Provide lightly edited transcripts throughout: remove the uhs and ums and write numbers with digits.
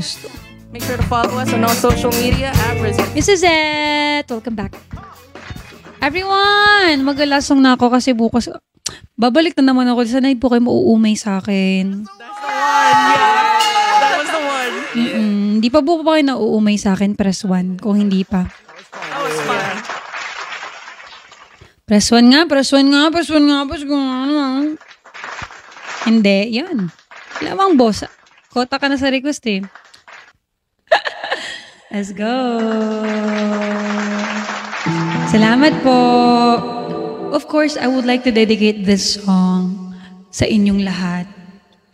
gusto. Make sure to follow us on all social media at Rizzy. Mrs. Zet! Welcome back. Everyone! Magalasong na ako kasi bukas babalik na naman ako. Sana po kayo mauumay sa akin. That's the one! Yeah! That was the one! Hindi pa po kayo nauumay sa akin. Press 1 kung hindi pa. That was fun. Press 1 nga, press 1 nga, press 1 nga, press 1 nga. Hindi, yan. Lamang boss. Kota ka na sa request eh. Let's go. Salamat po. Of course, I would like to dedicate this song sa inyong lahat.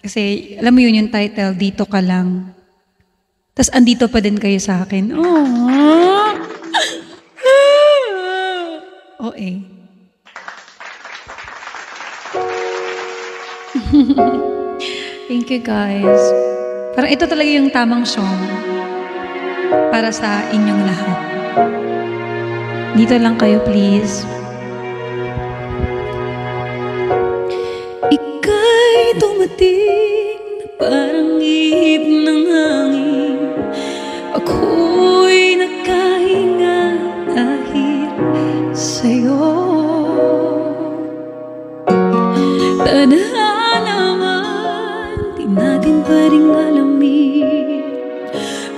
Kasi, alam mo yun yung title, Dito Ka Lang. Tapos, andito pa din kayo sa akin. Aww. Okay. Thank you guys. Parang ito talaga yung tamang song para sa inyong lahat. Dito lang kayo, please. Ika'y dumating na parang ihip ng hangin. Ako'y nakahinga dahil sa'yo. Tadhana man, di natin pa rin alamin.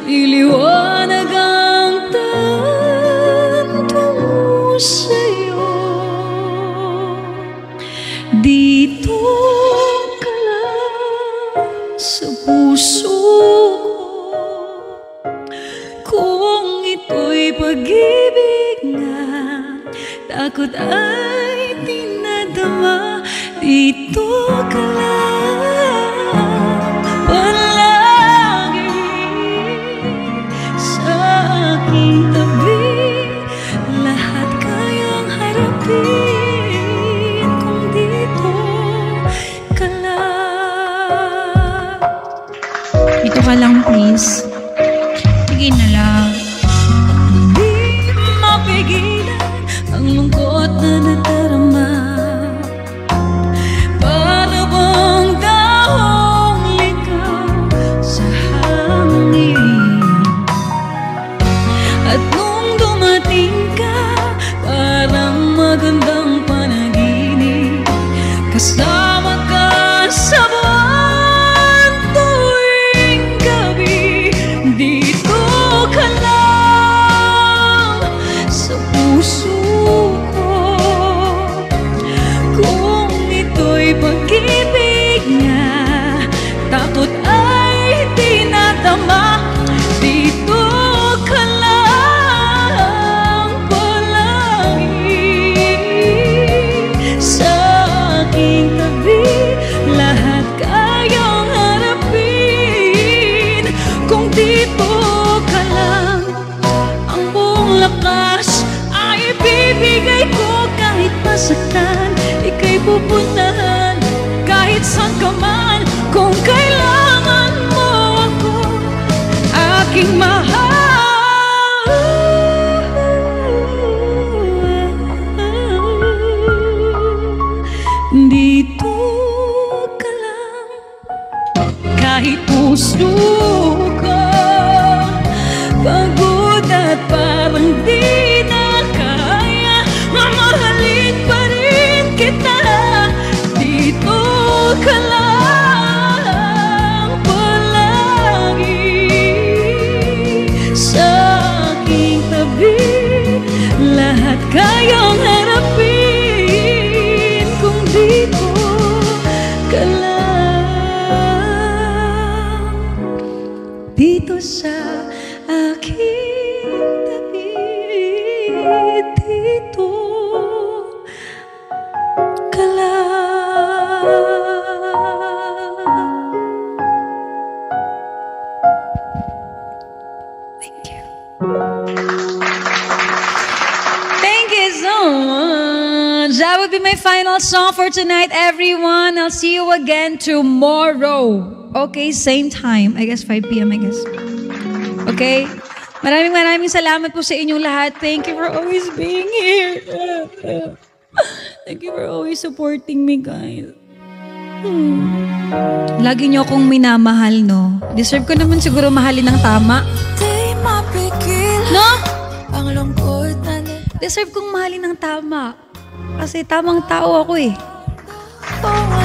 Liliwanag ang tanto mo sa'yo. Dito ka lang sa puso ko. Kung ito'y pag-ibig nga, takot ay dinadama. Dito ka lang palagi sa aking tabi. Lahat kayang harapin kung dito ka lang. Dito ka lang, please. Sige na lang. Hindi mapigilan ang lungkot na nadarama. Magandang panaginip, kasama ka sa buwan tuwing gabi. Dito ka lang sa puso ko. Kung ito'y pag-ibig nga, takot ay tinatama. Dito ka lang palagi sa aking tabi. Lahat kayang harapin kung dito ka lang. Ang buong lakas ay ibibigay ko kahit masaktan. Ika'y pupuntahan kahit saan ka man. Kung kailangan mo ako, aking mahal. Dito ka lang kahit puso ko pagod at parang di na kaya, mamahalin pa rin kita. Dito ka lang palagi sa aking tabi. Lahat kayang harapin kung dito ka lang. Dito sa aking tabi. Dito ka lang. Thank you. Thank you so much. That would be my final song for tonight, everyone. I'll see you again tomorrow. Okay, same time. I guess 5 p.m. I guess. Okay? Maraming salamat po sa inyong lahat. Thank you for always being here. Thank you for always supporting me, guys. Lagi niyo akong minamahal, no? Deserve ko naman siguro mahalin ng tama. No? Deserve kong mahalin ng tama. Kasi tamang tao ako eh.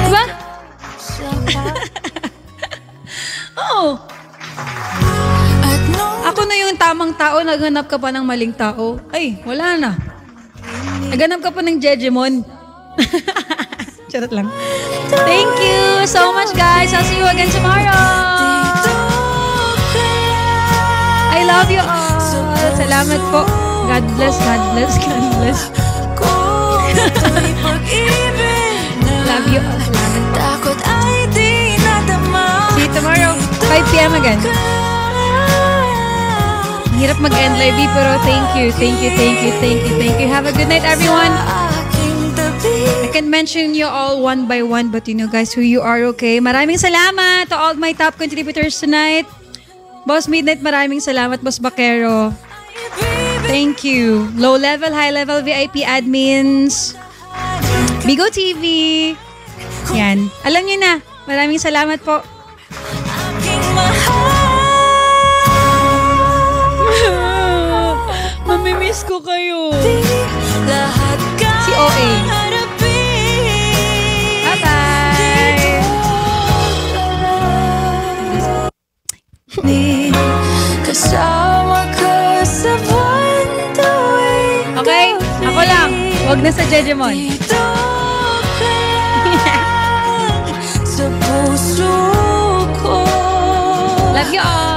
Diba? Oo. Ako na yung tamang tao, naghanap ka pa ng maling tao. Ay, wala na. Naghanap ka pa ng Jejemon. Charot lang. Thank you so much, guys. I'll see you again tomorrow. I love you all. Salamat po. God bless, God bless, God bless. Love you all. Salamat. See you tomorrow. 5 p.m. again. Hirap mag-end live, pero thank you, thank you, thank you, thank you, thank you. Have a good night, everyone. I can mention you all one by one, but you know, guys, who you are, okay? Maraming salamat to all my top contributors tonight. Boss Midnight, maraming salamat. Boss Bakero. Thank you. Low level, high level VIP admins. Bigo TV. Yan. Alam niyo na. Maraming salamat po. Mamimiss ko kayo. Si OA. Bye-bye. Okay, ako lang. Huwag na sa Jejemon. Love you all.